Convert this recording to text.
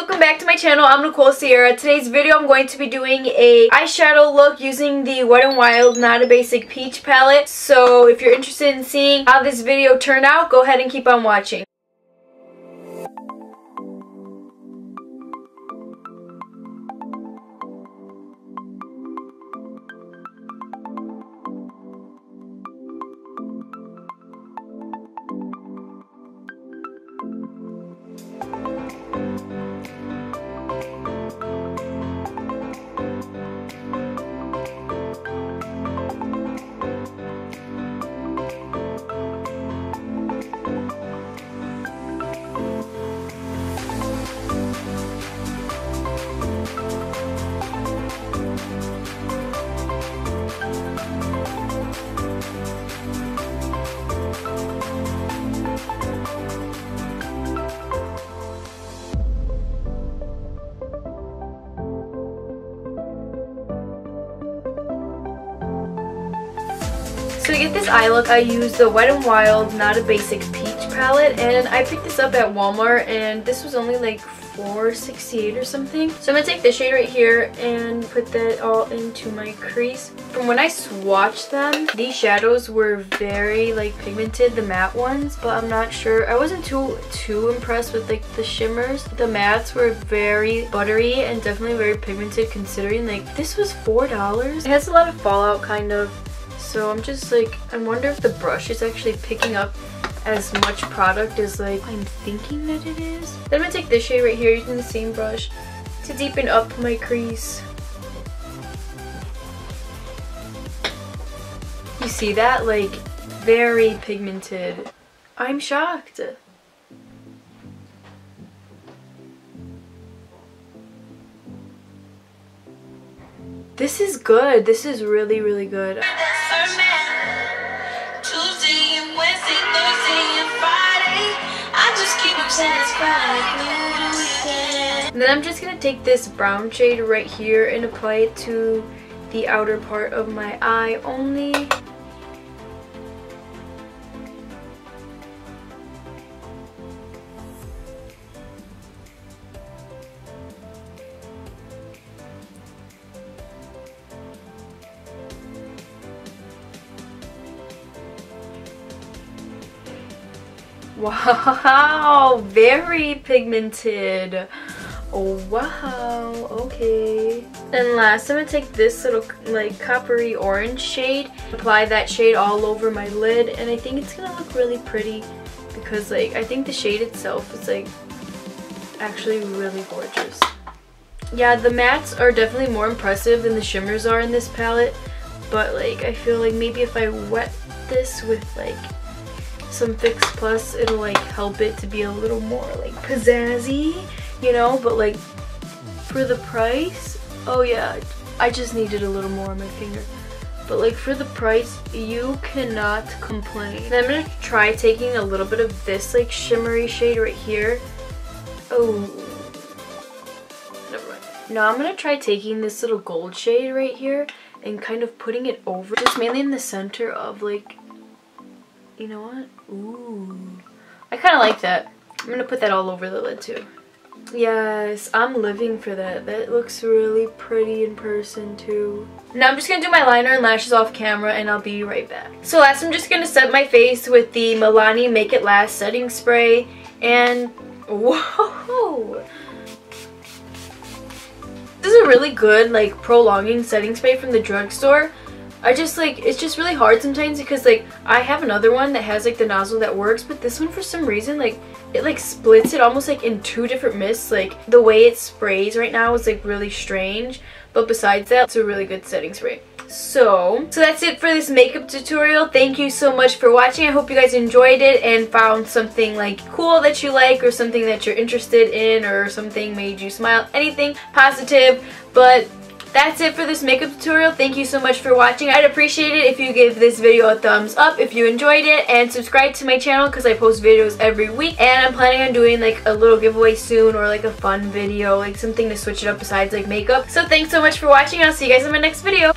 welcome back to my channel. I'm Nicole Sierra. Today's video I'm going to be doing a eyeshadow look using the Wet n Wild Not a Basic Peach palette. So if you're interested in seeing how this video turned out, go ahead and keep on watching. So to get this eye look, I used the Wet n Wild Not a Basic Peach palette, and I picked this up at Walmart, and this was only like $4.68 or something. So I'm going to take this shade right here and put that all into my crease. From when I swatched them, these shadows were very like pigmented, the matte ones, but I'm not sure. I wasn't too impressed with like the shimmers. The mattes were very buttery and definitely very pigmented considering like this was $4. It has a lot of fallout kind of. So I'm just like, I wonder if the brush is actually picking up as much product as like I'm thinking that it is. Then I'm gonna take this shade right here using the same brush to deepen up my crease. You see that? Like, very pigmented. I'm shocked. This is good. This is really, really good. And then I'm just going to take this brown shade right here and apply it to the outer part of my eye only. Wow, very pigmented. Oh wow, okay. And last, I'm gonna take this little like coppery orange shade, apply that shade all over my lid, and I think it's gonna look really pretty because like I think the shade itself is like actually really gorgeous. Yeah, the mattes are definitely more impressive than the shimmers are in this palette, but like I feel like maybe if I wet this with like some Fix Plus, it'll like help it to be a little more like pizzazzy, you know. But like for the price, oh yeah, I just needed a little more on my finger, but like for the price you cannot complain. And I'm gonna try taking a little bit of this like shimmery shade right here. Oh, never mind. Now I'm gonna try taking this little gold shade right here and kind of putting it over, just mainly in the center of like, you know what? Ooh. I kind of like that. I'm going to put that all over the lid too. Yes, I'm living for that. That looks really pretty in person too. Now I'm just going to do my liner and lashes off camera and I'll be right back. So last I'm just going to set my face with the Milani Make It Last setting spray. And whoa! This is a really good like prolonging setting spray from the drugstore. I just like, it's just really hard sometimes because like I have another one that has like the nozzle that works, but this one for some reason like it like splits it almost like in two different mists. Like the way it sprays right now is like really strange, but besides that, it's a really good setting spray. So that's it for this makeup tutorial. Thank you so much for watching. I hope you guys enjoyed it and found something like cool that you like, or something that you're interested in, or something made you smile, anything positive. But that's it for this makeup tutorial. Thank you so much for watching. I'd appreciate it if you give this video a thumbs up if you enjoyed it, and subscribe to my channel because I post videos every week, and I'm planning on doing like a little giveaway soon, or like a fun video, like something to switch it up besides like makeup. So thanks so much for watching. I'll see you guys in my next video.